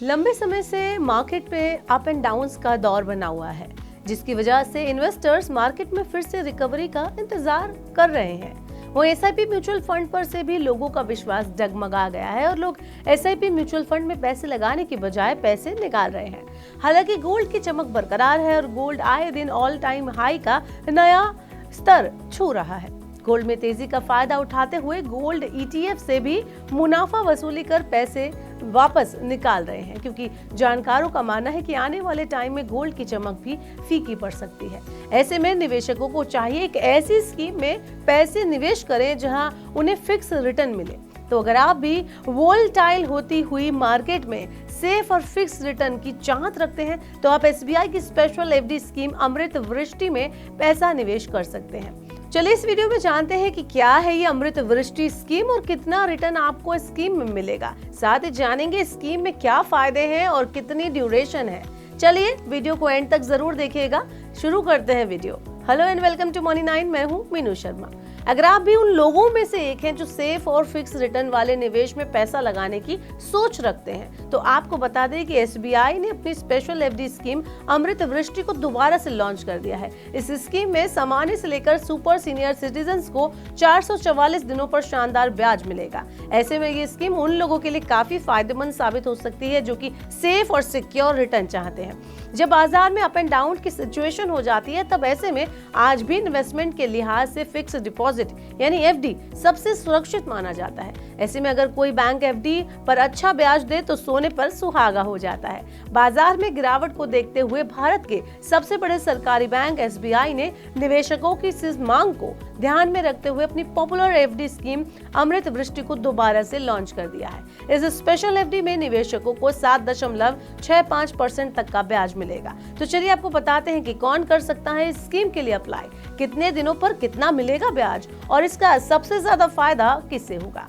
लंबे समय से मार्केट पे अप एंड डाउन्स का दौर बना हुआ है, जिसकी वजह से इन्वेस्टर्स मार्केट में फिर से रिकवरी का इंतजार कर रहे हैं। वो एसआईपी म्यूचुअल फंड पर से भी लोगों का विश्वास डगमगा गया है और लोग एसआईपी म्यूचुअल फंड में पैसे लगाने की बजाय पैसे निकाल रहे हैं। हालांकि गोल्ड की चमक बरकरार है और गोल्ड आए दिन ऑल टाइम हाई का नया स्तर छू रहा है। गोल्ड में तेजी का फायदा उठाते हुए गोल्ड ईटीएफ से भी मुनाफा वसूली कर पैसे वापस निकाल रहे हैं, क्योंकि जानकारों का मानना है कि आने वाले टाइम में गोल्ड की चमक भी फीकी पड़ सकती है। ऐसे में निवेशकों को चाहिए एक ऐसी स्कीम में पैसे निवेश करें जहां उन्हें फिक्स रिटर्न मिले। तो अगर आप भी वोलेटाइल होती हुई मार्केट में सेफ और फिक्स रिटर्न की चाहत रखते हैं तो आप एसबीआई की स्पेशल एफडी स्कीम अमृत वृष्टि में पैसा निवेश कर सकते हैं। चलिए इस वीडियो में जानते हैं कि क्या है ये अमृत वृष्टि स्कीम और कितना रिटर्न आपको इस स्कीम में मिलेगा। साथ ही जानेंगे स्कीम में क्या फायदे हैं और कितनी ड्यूरेशन है। चलिए वीडियो को एंड तक जरूर देखिएगा। शुरू करते हैं video. Hello and welcome to money 9। मैं हूँ मीनू शर्मा। अगर आप भी उन लोगों में से एक हैं जो सेफ और फिक्स रिटर्न वाले निवेश में पैसा लगाने की सोच रखते हैं, तो आपको बता दें कि एसबीआई ने अपनी स्पेशल एफडी स्कीम अमृत वृष्टि को दोबारा से लॉन्च कर दिया है। इस स्कीम में सामान्य से लेकर सुपर सीनियर सिटीजन्स को 444 दिनों पर शानदार ब्याज मिलेगा। ऐसे में ये स्कीम उन लोगों के लिए काफी फायदेमंद साबित हो सकती है जो कि सेफ और सिक्योर रिटर्न चाहते हैं। जब बाजार में अप एंड डाउन की सिचुएशन हो जाती है, तब ऐसे में आज भी इन्वेस्टमेंट के लिहाज से फिक्स डिपॉजिट यानी एफडी सबसे सुरक्षित माना जाता है। ऐसे में अगर कोई बैंक एफडी पर अच्छा ब्याज दे तो सोने पर सुहागा हो जाता है। बाजार में गिरावट को देखते हुए भारत के सबसे बड़े सरकारी बैंक एसबीआई ने निवेशकों की इस मांग को ध्यान में रखते हुए अपनी पॉपुलर एफडी स्कीम अमृत वृष्टि को दोबारा से लॉन्च कर दिया है। इस स्पेशल एफडी में निवेशकों को 7.65% तक का ब्याज मिलेगा। तो चलिए आपको बताते हैं कि कौन कर सकता है इस स्कीम के लिए अप्लाई, कितने दिनों पर कितना मिलेगा ब्याज और इसका सबसे ज्यादा फायदा किससे होगा।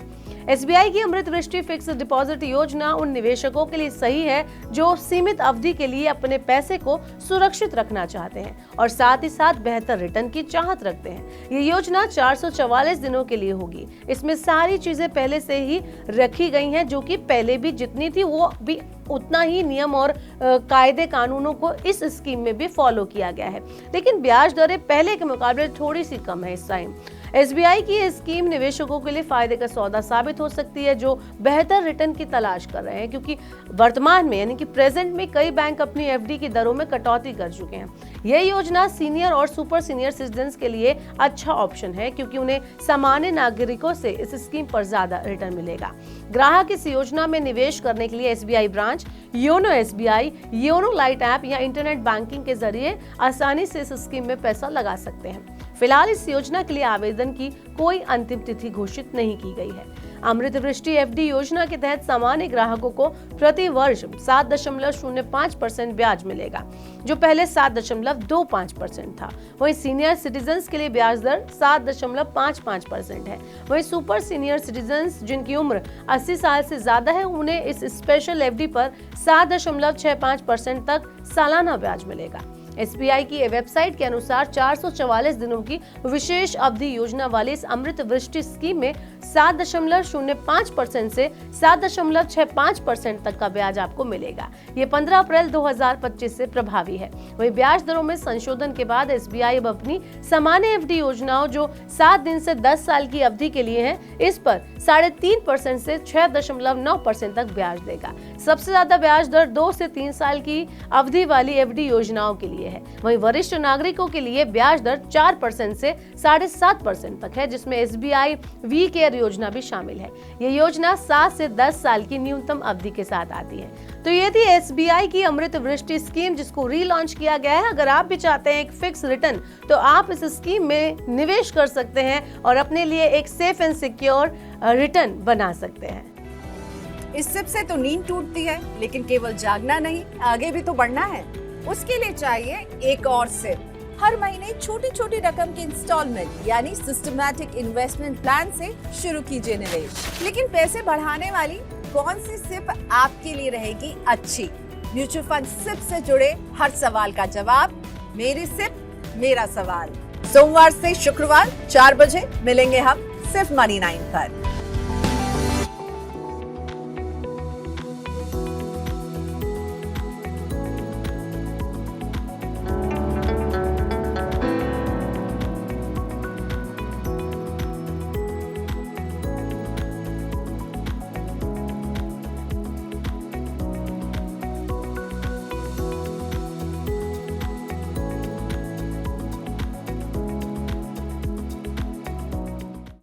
एसबीआई की अमृत वृष्टि फिक्स डिपॉजिट योजना उन निवेशकों के लिए सही है जो सीमित अवधि के लिए अपने पैसे को सुरक्षित रखना चाहते हैं और साथ ही साथ बेहतर रिटर्न की चाहत रखते हैं। ये योजना 444 दिनों के लिए होगी। इसमें सारी चीजें पहले से ही रखी गई हैं, जो कि पहले भी जितनी थी वो भी उतना ही नियम और कायदे कानूनों को इस स्कीम में भी फॉलो किया गया है। लेकिन ब्याज दरें पहले के मुकाबले थोड़ी सी कम है इस टाइम। एसबीआई की ये स्कीम निवेशकों के लिए फायदे का सौदा साबित हो सकती है जो बेहतर रिटर्न की तलाश कर रहे हैं, क्योंकि वर्तमान में यानी कि प्रेजेंट में कई बैंक अपनी एफडी की दरों में कटौती कर चुके हैं। यह योजना सीनियर और सुपर सीनियर सिटीजन्स के लिए अच्छा ऑप्शन है, क्योंकि उन्हें सामान्य नागरिकों से इस स्कीम पर ज्यादा रिटर्न मिलेगा। ग्राहक इस योजना में निवेश करने के लिए SBI branch, YONO SBI, YONO lite app या इंटरनेट बैंकिंग के जरिए आसानी से इस स्कीम में पैसा लगा सकते हैं। फिलहाल इस योजना के लिए आवेदन की कोई अंतिम तिथि घोषित नहीं की गई है। अमृत वृष्टि एफडी योजना के तहत सामान्य ग्राहकों को प्रति वर्ष 7.05% ब्याज मिलेगा, जो पहले 7.25% था। वहीं सीनियर सिटीजन्स के लिए ब्याज दर 7.55% है। वहीं सुपर सीनियर सिटीजन्स जिनकी उम्र 80 साल से ज्यादा है, उन्हें इस स्पेशल एफडी पर 7.65% तक सालाना ब्याज मिलेगा। एसबीआई की वेबसाइट के अनुसार 444 दिनों की विशेष अवधि योजना वाली इस अमृत वृष्टि स्कीम में 7.05% से 7.65% तक का ब्याज आपको मिलेगा। ये 15 अप्रैल 2025 से प्रभावी है। वहीं ब्याज दरों में संशोधन के बाद एसबीआई अब अपनी सामान्य एफडी योजनाओं जो 7 दिन से 10 साल की अवधि के लिए है, इस पर 3.5% से 6.9% तक ब्याज देगा। सबसे ज्यादा ब्याज दर 2 से 3 साल की अवधि वाली एफडी योजनाओं के लिए है। वहीं वरिष्ठ नागरिकों के लिए ब्याज दर 4% से 7.5% तक है, जिसमें एसबीआई वी केयर योजना भी शामिल है। ये योजना 7 से 10 साल की न्यूनतम अवधि के साथ आती है। तो ये थी एसबीआई की अमृत वृष्टि स्कीम, जिसको रीलॉन्च किया गया है। अगर आप भी चाहते हैं एक फिक्स रिटर्न, तो आप इस स्कीम में निवेश कर सकते हैं और अपने लिए एक सेफ एंड सिक्योर रिटर्न बना सकते हैं। इस सिप से तो नींद टूटती है, लेकिन केवल जागना नहीं, आगे भी तो बढ़ना है। उसके लिए चाहिए एक और सिप। हर महीने छोटी छोटी रकम की इंस्टॉलमेंट यानी सिस्टमैटिक इन्वेस्टमेंट प्लान से शुरू कीजिए निवेश। लेकिन पैसे बढ़ाने वाली कौन सी सिप आपके लिए रहेगी अच्छी? म्यूचुअल फंड सिप से जुड़े हर सवाल का जवाब मेरी सिप मेरा सवाल। सोमवार से शुक्रवार 4 बजे मिलेंगे हम सिर्फ मनी 9 पर।